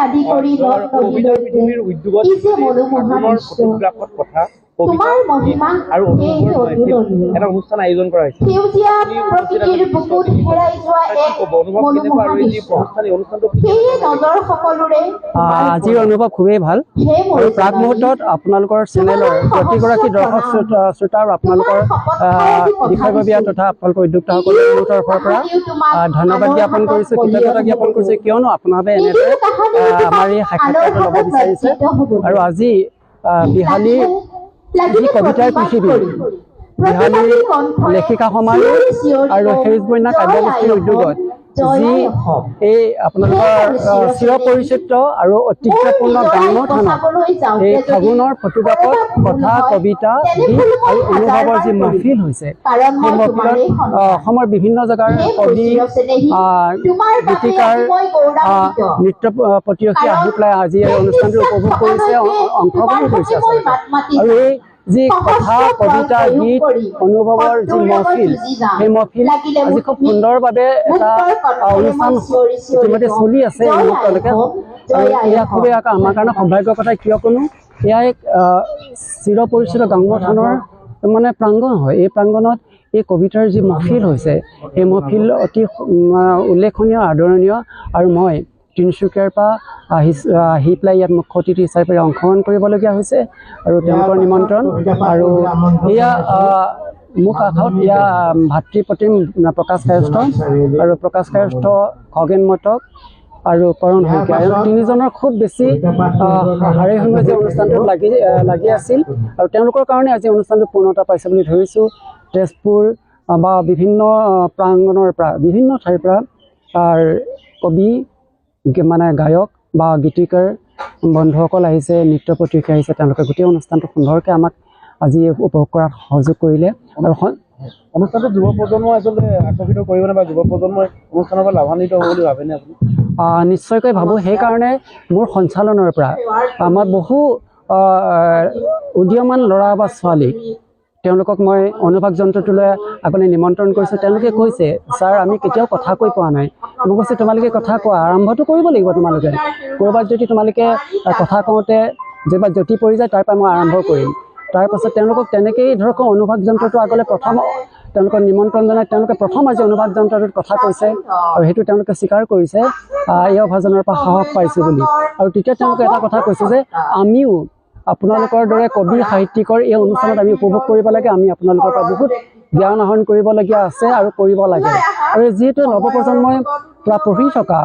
আদি কৰি তোমাৰ মহিমা এটা অনুষ্ঠান আয়োজন কৰা হৈছে সেউজীয়া প্ৰকৃতিৰ বুকুত হেৰাই যোৱা এক মনোমোহা দৃশ্য সেয়ে নজৰ সকলোৰে আজিৰ অনুভৱ খুবেই ভাল আৰু প্ৰাক মুহূৰ্তত আপোনালোকৰ চেনেলৰ প্ৰতিগৰাকী দৰ্শক শ্ৰোতা আৰু আপোনালোকৰ বিষয়ববীয়া তথা আপোনালোকৰ উদ্যোক্তাসকলৰ মোৰ তৰফৰ পৰা ধন্যবাদ জ্ঞাপন কৰিছোঁ, কৃতজ্ঞতা জ্ঞাপন কৰিছোঁ, কিয়নো আপোনালোকে এনেদৰে আমাৰ এই সাক্ষাৎকাৰটো ল'ব বিচাৰিছে। আৰু আজি বিহালীৰ যি কবিতাৰ পৃথিৱী, বিহালীৰ লেখিকা সমাজ আৰু সেউজ বন্যা কাৰ্যসূচীৰ উদ্যোগত যি এই আপোনালোকৰ চিৰপৰিচিত আৰু ঐতিহ্যপূৰ্ণ গাঁৱৰ থানত এই ফাগুনৰ ফটোগ্ৰাফত কথা, কবিতা, গীত আৰু অনুভৱৰ যি মহফিল হৈছে, সেই মহফিলত অসমৰ বিভিন্ন জেগাৰ কবি, গীতিকাৰ, নৃত্য প্ৰতিৰক্ষী আহি পেলাই আজি এই অনুষ্ঠানটো উপভোগ কৰিছে, অংশগ্ৰহণ কৰিছে আচলতে। আৰু এই যি কথা, কবিতা, গীত, অনুভৱৰ যি মহফিল, সেই মহফিল আজি খুব সুন্দৰভাৱে এটা অনুষ্ঠান ইতিমধ্যে চলি আছে এই মুহূৰ্তলৈকে। আৰু এয়া খুবেই আমাৰ কাৰণে সৌভাগ্যৰ কথা, কিয়নো এয়া এক চিৰপৰিচিত গাঁও থানৰ মানে প্ৰাংগণ হয়। এই প্ৰাংগণত এই কবিতাৰ যি মহফিল হৈছে, এই মহফিল অতি উল্লেখনীয়, আদৰণীয়। আৰু মই তিনিচুকীয়াৰ পৰা আহি পেলাই ইয়াত মুখ্য অতিথি হিচাপে অংশগ্ৰহণ কৰিবলগীয়া হৈছে আৰু তেওঁলোকৰ নিমন্ত্ৰণ। আৰু এয়া মোক আঘাত এয়া ভাতৃপ্ৰতিম প্ৰকাশ কায়স্থ আৰু প্ৰকাশ কায়স্থ, খগেন মটক আৰু কৰণ শইকীয়া, এই তিনিজনৰ খুব বেছি হাৰে সময়ে যে অনুষ্ঠানটোত লাগি আছিল আৰু তেওঁলোকৰ কাৰণে আজি অনুষ্ঠানটো পূৰ্ণতা পাইছে বুলি ধৰিছোঁ। তেজপুৰ বা বিভিন্ন প্ৰাংগণৰ পৰা, বিভিন্ন ঠাইৰ পৰা কবি, মানে গায়ক বা গীতিকাৰ বন্ধুসকল আহিছে, নৃত্য প্ৰতিৰক্ষী আহিছে। তেওঁলোকে গোটেই অনুষ্ঠানটো সুন্দৰকৈ আমাক আজি উপভোগ কৰাত সহযোগ কৰিলে। আৰু অনুষ্ঠানটো যুৱ প্ৰজন্মই আচলতে আকৰ্ষিত কৰিবনে বা যুৱ প্ৰজন্মই অনুষ্ঠানৰ পৰা লাভান্বিত হ'ব বুলি ভাবেনে আপুনি? নিশ্চয়কৈ ভাবোঁ। সেইকাৰণে মোৰ সঞ্চালনৰ পৰা মই বহু উদীয়মান ল'ৰা বা ছোৱালীক তেওঁলোকক মই অনুবাদ যন্ত্ৰটোলৈ আগলৈ নিমন্ত্ৰণ কৰিছোঁ। তেওঁলোকে কৈছে, ছাৰ আমি কেতিয়াও কথা কৈ পোৱা নাই। মই কৈছোঁ, তোমালোকে কথা কোৱা, আৰম্ভটো কৰিব লাগিব। তোমালোকে ক'ৰবাত যদি তোমালোকে কথা কওঁতে যেনিবা জটি পৰি যায়, তাৰ পৰা মই আৰম্ভ কৰিম। তাৰপাছত তেওঁলোকক তেনেকেই ধৰক অনুবাদ যন্ত্ৰটো আগলৈ প্ৰথম তেওঁলোকক নিমন্ত্ৰণ জনাই তেওঁলোকে প্ৰথম আজি অনুবাদ যন্ত্ৰটোত কথা কৈছে আৰু সেইটো তেওঁলোকে স্বীকাৰ কৰিছে এই অভাজনৰ পৰা সাহস পাইছে বুলি। আৰু তেতিয়া তেওঁলোকে এটা কথা কৈছে যে আমিও আপোনালোকৰ দৰে কবি সাহিত্যিকৰ এই অনুষ্ঠানত আমি উপভোগ কৰিব লাগে, আমি আপোনালোকৰ পৰা বহুত জ্ঞান আহৰণ কৰিবলগীয়া আছে আৰু কৰিব লাগে। আৰু যিহেতু নৱপ্ৰজন্মই পঢ়ি থকা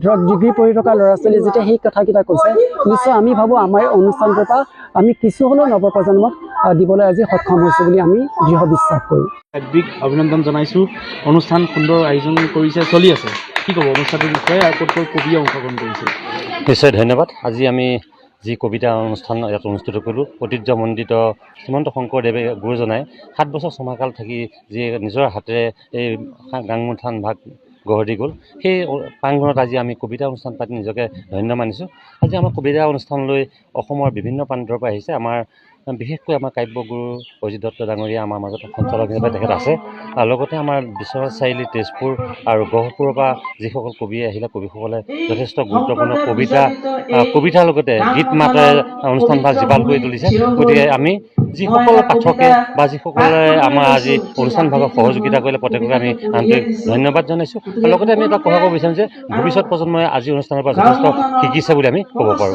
ধৰক ডিগ্ৰী পঢ়ি থকা ল'ৰা ছোৱালী যেতিয়া সেই কথাকেইটা কৈছে, নিশ্চয় আমি ভাবোঁ আমাৰ অনুষ্ঠানটোৰ পৰা আমি কিছু হ'লেও নৱপ্ৰজন্মক দিবলৈ আজি সক্ষম হৈছোঁ বুলি আমি দৃঢ় বিশ্বাস কৰোঁ। হাৰ্দিক অভিনন্দন জনাইছোঁ। অনুষ্ঠান সুন্দৰ আয়োজন কৰিছে, চলি আছে, কি ক'ব অনুষ্ঠানটোৰ বিষয়ে আৰু ক'ত ক'ত কবিয়ে অংশগ্ৰহণ কৰিছে? নিশ্চয় ধন্যবাদ। আজি আমি যি কবিতা অনুষ্ঠান ইয়াত অনুষ্ঠিত কৰিলোঁ, ঐতিহ্যমণ্ডিত শ্ৰীমন্ত শংকৰদেৱে গুৰুজনাই 7 বছৰ ছমাহকাল থাকি যি নিজৰ হাতেৰে এই গাংমুঠান ভাগ গঢ় দি গ'ল, সেই প্ৰাংগণত আজি আমি কবিতা অনুষ্ঠান পাতি নিজকে ধন্য মানিছোঁ। আজি আমাৰ কবিতা অনুষ্ঠানলৈ অসমৰ বিভিন্ন প্ৰান্তৰ পৰা আহিছে। আমাৰ বিশেষকৈ আমাৰ কাব্যগুৰু অজিত দত্ত ডাঙৰীয়া আমাৰ মাজত সঞ্চালক হিচাপে তেখেত আছে। লগতে আমাৰ বিশ্বনাথ চাৰিআলি, তেজপুৰ আৰু গহপুৰৰ পৰা যিসকল কবি আহিলে, কবিসকলে যথেষ্ট গুৰুত্বপূৰ্ণ কবিতাৰ লগতে গীত মাতেৰে অনুষ্ঠানভাগ জীপাল কৰি তুলিছে। গতিকে আমি যিসকল পাঠকে বা যিসকলে আমাৰ আজি অনুষ্ঠানভাগত সহযোগিতা কৰিলে, প্ৰত্যেককে আমি আন্তৰিক ধন্যবাদ জনাইছোঁ। আৰু লগতে আমি এটা কথা ক'ব বিচাৰোঁ যে ভৱিষ্যত প্ৰজন্মই আজি অনুষ্ঠানৰ পৰা যথেষ্ট শিকিছে বুলি আমি ক'ব পাৰোঁ।